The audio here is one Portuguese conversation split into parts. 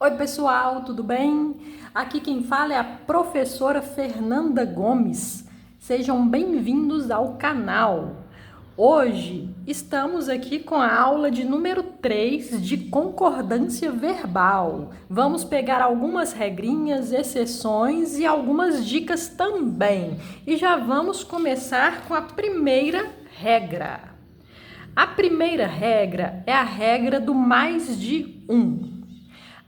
Oi pessoal, tudo bem? Aqui quem fala é a professora Fernanda Gomes. Sejam bem-vindos ao canal. Hoje estamos aqui com a aula de número 3 de concordância verbal. Vamos pegar algumas regrinhas, exceções e algumas dicas também. E já vamos começar com a primeira regra. A primeira regra é a regra do mais de um.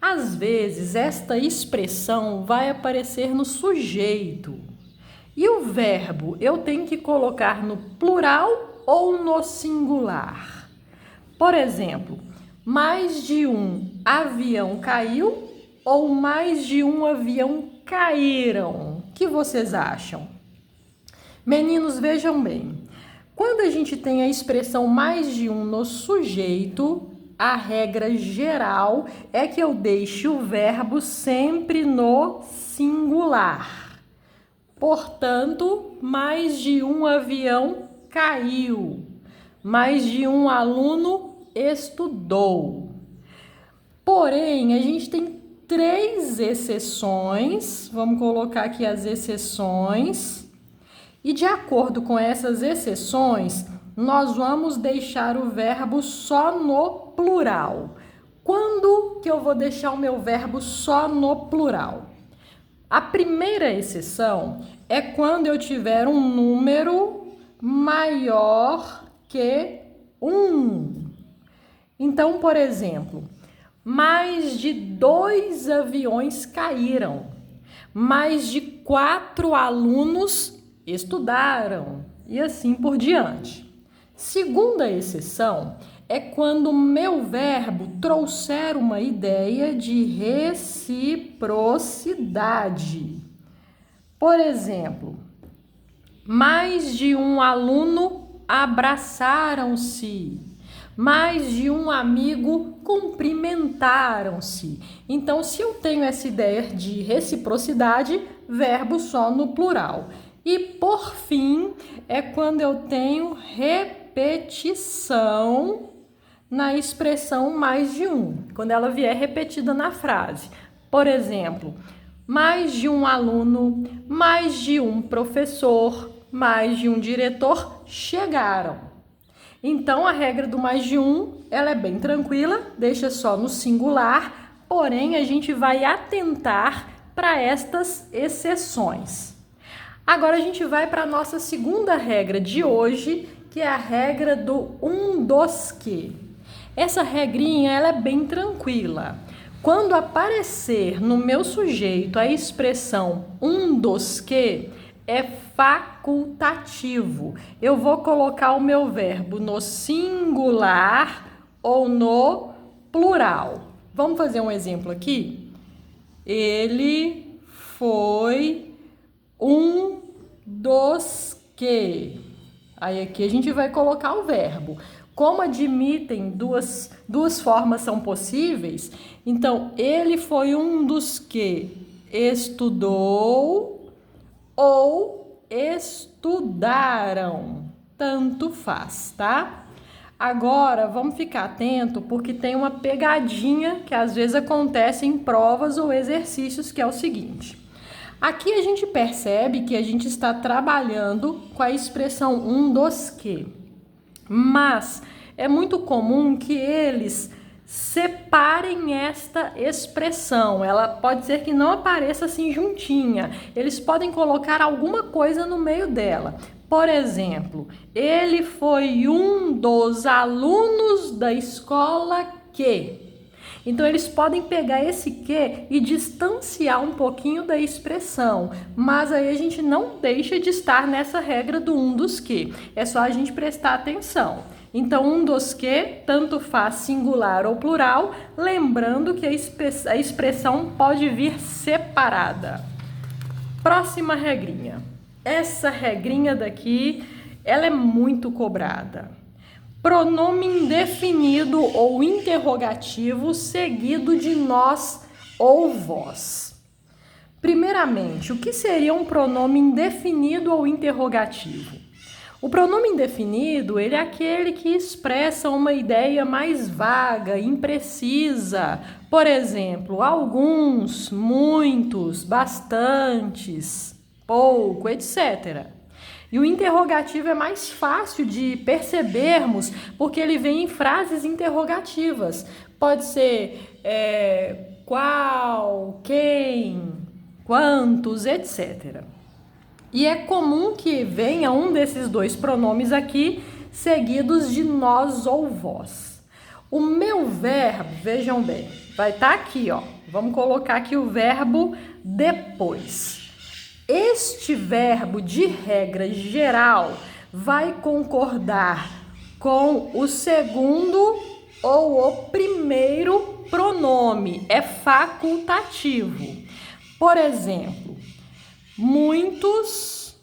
Às vezes, esta expressão vai aparecer no sujeito. E o verbo, eu tenho que colocar no plural ou no singular? Por exemplo, mais de um avião caiu ou mais de um avião caíram? O que vocês acham? Meninos, vejam bem. Quando a gente tem a expressão mais de um no sujeito, a regra geral é que eu deixe o verbo sempre no singular. Portanto, mais de um avião caiu. Mais de um aluno estudou. Porém, a gente tem 3 exceções. Vamos colocar aqui as exceções. E de acordo com essas exceções, nós vamos deixar o verbo só no plural. Quando que eu vou deixar o meu verbo só no plural? A primeira exceção é quando eu tiver um número maior que 1. Então, por exemplo, mais de 2 aviões caíram. Mais de 4 alunos estudaram. E assim por diante. Segunda exceção é quando o meu verbo trouxer uma ideia de reciprocidade. Por exemplo, mais de um aluno abraçaram-se. Mais de um amigo cumprimentaram-se. Então, se eu tenho essa ideia de reciprocidade, verbo só no plural. E, por fim, é quando eu tenho repetição na expressão mais de um, quando ela vier repetida na frase. Por exemplo, mais de um aluno, mais de um professor, mais de um diretor chegaram. Então, a regra do mais de um, ela é bem tranquila, deixa só no singular, porém, a gente vai atentar para estas exceções. Agora a gente vai para a nossa segunda regra de hoje, que é a regra do um dos que. Essa regrinha ela é bem tranquila. Quando aparecer no meu sujeito a expressão um dos que, é facultativo. Eu vou colocar o meu verbo no singular ou no plural. Vamos fazer um exemplo aqui? Ele foi um dos que. Aí aqui a gente vai colocar o verbo. Como admitem duas formas são possíveis, então ele foi um dos que estudou ou estudaram. Tanto faz, tá? Agora vamos ficar atento porque tem uma pegadinha que às vezes acontece em provas ou exercícios, que é o seguinte. Aqui a gente percebe que a gente está trabalhando com a expressão um dos que, mas é muito comum que eles separem esta expressão. Ela pode ser que não apareça assim juntinha. Eles podem colocar alguma coisa no meio dela. Por exemplo, ele foi um dos alunos da escola que. Então, eles podem pegar esse que e distanciar um pouquinho da expressão, mas aí a gente não deixa de estar nessa regra do um dos que. É só a gente prestar atenção. Então, um dos que, tanto faz singular ou plural, lembrando que a expressão pode vir separada. Próxima regrinha. Essa regrinha daqui, ela é muito cobrada. Pronome indefinido ou interrogativo seguido de nós ou vós. Primeiramente, o que seria um pronome indefinido ou interrogativo? O pronome indefinido, ele é aquele que expressa uma ideia mais vaga, imprecisa. Por exemplo, alguns, muitos, bastantes, pouco, etc. E o interrogativo é mais fácil de percebermos porque ele vem em frases interrogativas. Pode ser qual, quem, quantos, etc. E é comum que venha um desses dois pronomes aqui, seguidos de nós ou vós. O meu verbo, vejam bem, vai estar aqui, ó. Vamos colocar aqui o verbo depois. Este verbo, de regra geral, vai concordar com o segundo ou o primeiro pronome. É facultativo. Por exemplo, muitos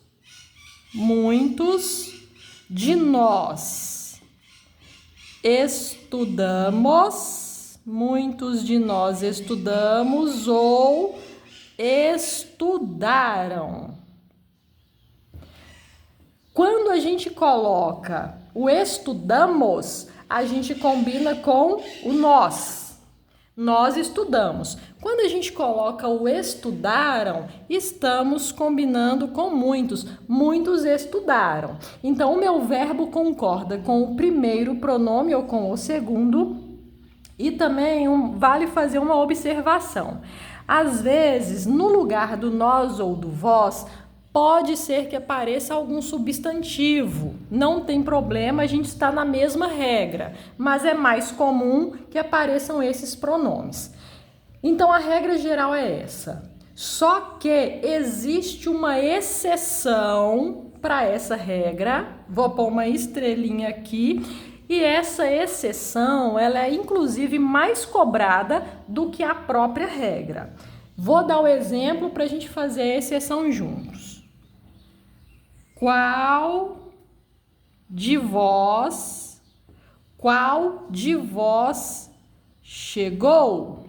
de nós estudamos, muitos de nós estudamos ou estudaram. Quando a gente coloca o estudamos, a gente combina com o nós. Nós estudamos. Quando a gente coloca o estudaram, estamos combinando com muitos. Muitos estudaram. Então, o meu verbo concorda com o primeiro pronome ou com o segundo. E também vale fazer uma observação. Às vezes, no lugar do nós ou do vós, pode ser que apareça algum substantivo. Não tem problema, a gente está na mesma regra, mas é mais comum que apareçam esses pronomes. Então, a regra geral é essa. Só que existe uma exceção para essa regra. Vou pôr uma estrelinha aqui. E essa exceção, ela é inclusive mais cobrada do que a própria regra. Vou dar o exemplo para a gente fazer a exceção juntos. Qual de vós chegou?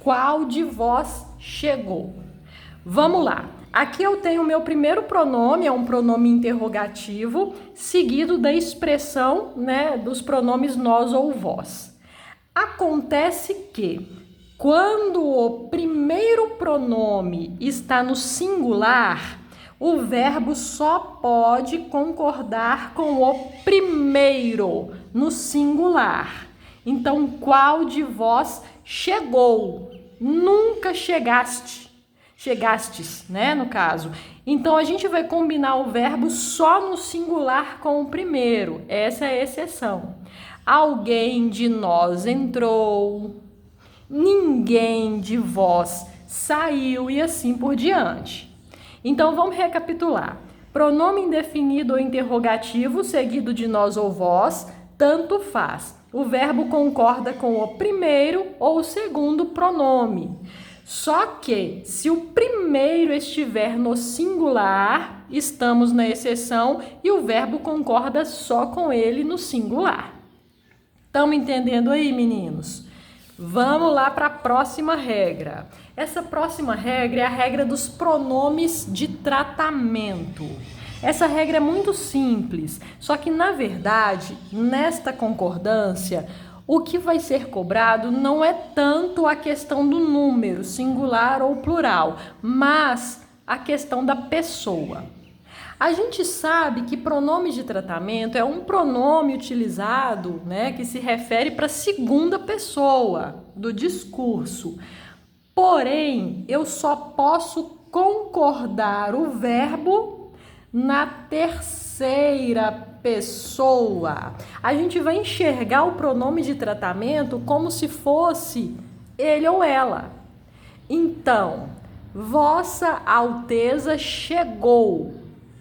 Qual de vós chegou? Vamos lá. Aqui eu tenho o meu primeiro pronome, é um pronome interrogativo, seguido da expressão, dos pronomes nós ou vós. Acontece que, quando o primeiro pronome está no singular, o verbo só pode concordar com o primeiro no singular. Então, qual de vós chegou? Nunca chegastes, no caso. Então, a gente vai combinar o verbo só no singular com o primeiro. Essa é a exceção. Alguém de nós entrou, ninguém de vós saiu e assim por diante. Então, vamos recapitular. Pronome indefinido ou interrogativo, seguido de nós ou vós, tanto faz. O verbo concorda com o primeiro ou o segundo pronome. Só que, se o primeiro estiver no singular, estamos na exceção e o verbo concorda só com ele no singular. Estão entendendo aí, meninos? Vamos lá para a próxima regra. Essa próxima regra é a regra dos pronomes de tratamento. Essa regra é muito simples, só que, na verdade, nesta concordância, o que vai ser cobrado não é tanto a questão do número, singular ou plural, mas a questão da pessoa. A gente sabe que pronome de tratamento é um pronome utilizado, que se refere para a segunda pessoa do discurso. Porém, eu só posso concordar o verbo na terceira pessoa. A gente vai enxergar o pronome de tratamento como se fosse ele ou ela. Então, Vossa Alteza chegou.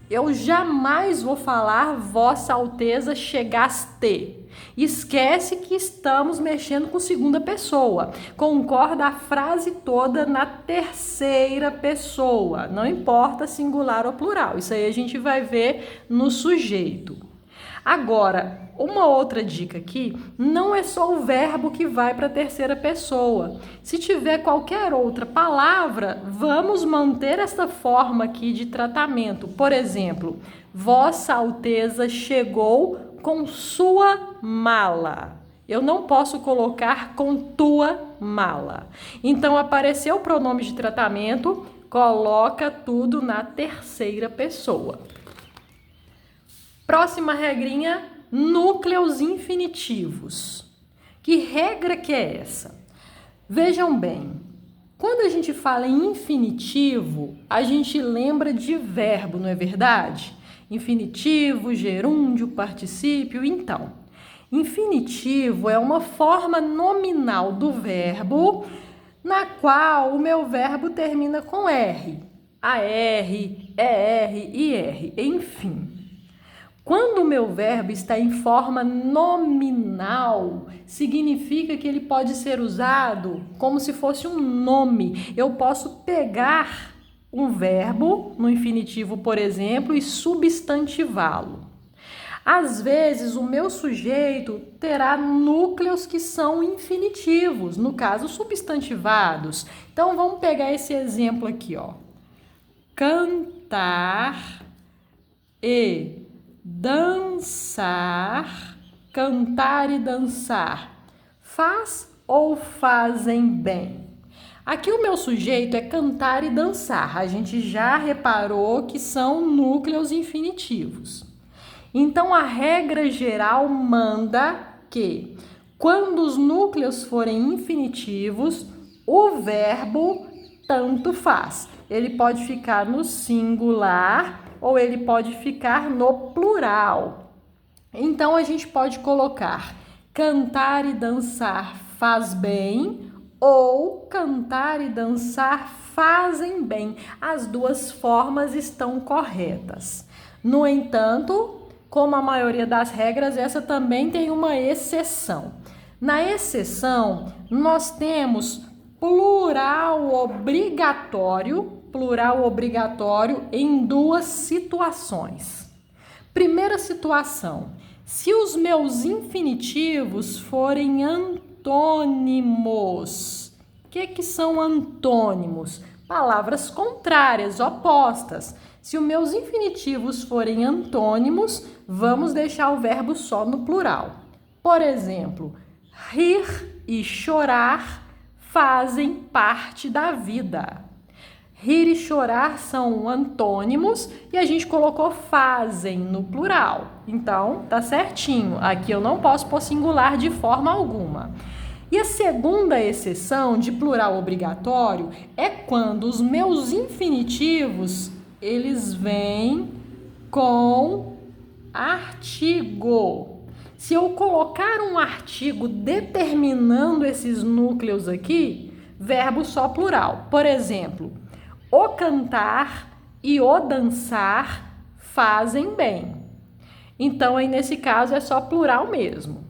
Eu jamais vou falar Vossa Alteza chegaste. Esquece que estamos mexendo com segunda pessoa. Concorda a frase toda na terceira pessoa. Não importa singular ou plural. Isso aí a gente vai ver no sujeito. Agora, uma outra dica aqui, não é só o verbo que vai para a terceira pessoa. Se tiver qualquer outra palavra, vamos manter essa forma aqui de tratamento. Por exemplo, Vossa Alteza chegou com sua mala. Eu não posso colocar com tua mala. Então, apareceu o pronome de tratamento, coloca tudo na terceira pessoa. Próxima regrinha, núcleos infinitivos. Que regra que é essa? Vejam bem, quando a gente fala em infinitivo, a gente lembra de verbo, não é verdade? Infinitivo, gerúndio, particípio, então. Infinitivo é uma forma nominal do verbo na qual o meu verbo termina com R. AR, ER, IR, enfim. Quando o meu verbo está em forma nominal, significa que ele pode ser usado como se fosse um nome. Eu posso pegar um verbo no infinitivo, por exemplo, e substantivá-lo. Às vezes, o meu sujeito terá núcleos que são infinitivos, no caso, substantivados. Então, vamos pegar esse exemplo aqui, ó. Cantar e dançar, cantar e dançar, faz ou fazem bem? Aqui o meu sujeito é cantar e dançar. A gente já reparou que são núcleos infinitivos. Então, a regra geral manda que, quando os núcleos forem infinitivos, o verbo tanto faz. Ele pode ficar no singular ou ele pode ficar no plural. Então, a gente pode colocar cantar e dançar faz bem ou cantar e dançar fazem bem. As duas formas estão corretas. No entanto, como a maioria das regras, essa também tem uma exceção. Na exceção, nós temos plural obrigatório em duas situações. Primeira situação, se os meus infinitivos forem antônimos. O que são antônimos? Palavras contrárias, opostas. Se os meus infinitivos forem antônimos, vamos deixar o verbo só no plural. Por exemplo, rir e chorar fazem parte da vida. Rir e chorar são antônimos e a gente colocou fazem no plural. Então, tá certinho. Aqui eu não posso pôr singular de forma alguma. E a segunda exceção de plural obrigatório é quando os meus infinitivos eles vêm com artigo. Se eu colocar um artigo determinando esses núcleos aqui, verbo só plural. Por exemplo, o cantar e o dançar fazem bem. Então, aí nesse caso é só plural mesmo.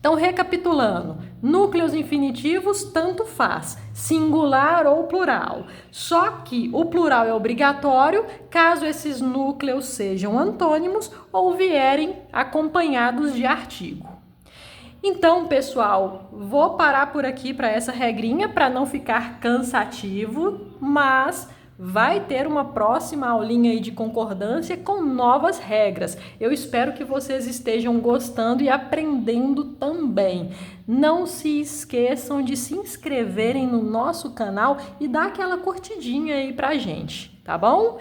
Então, recapitulando, núcleos infinitivos tanto faz, singular ou plural. Só que o plural é obrigatório caso esses núcleos sejam antônimos ou vierem acompanhados de artigo. Então, pessoal, vou parar por aqui para essa regrinha para não ficar cansativo, mas vai ter uma próxima aulinha aí de concordância com novas regras. Eu espero que vocês estejam gostando e aprendendo também. Não se esqueçam de se inscreverem no nosso canal e dar aquela curtidinha aí pra gente, tá bom?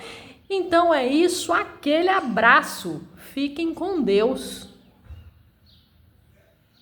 Então é isso, aquele abraço. Fiquem com Deus.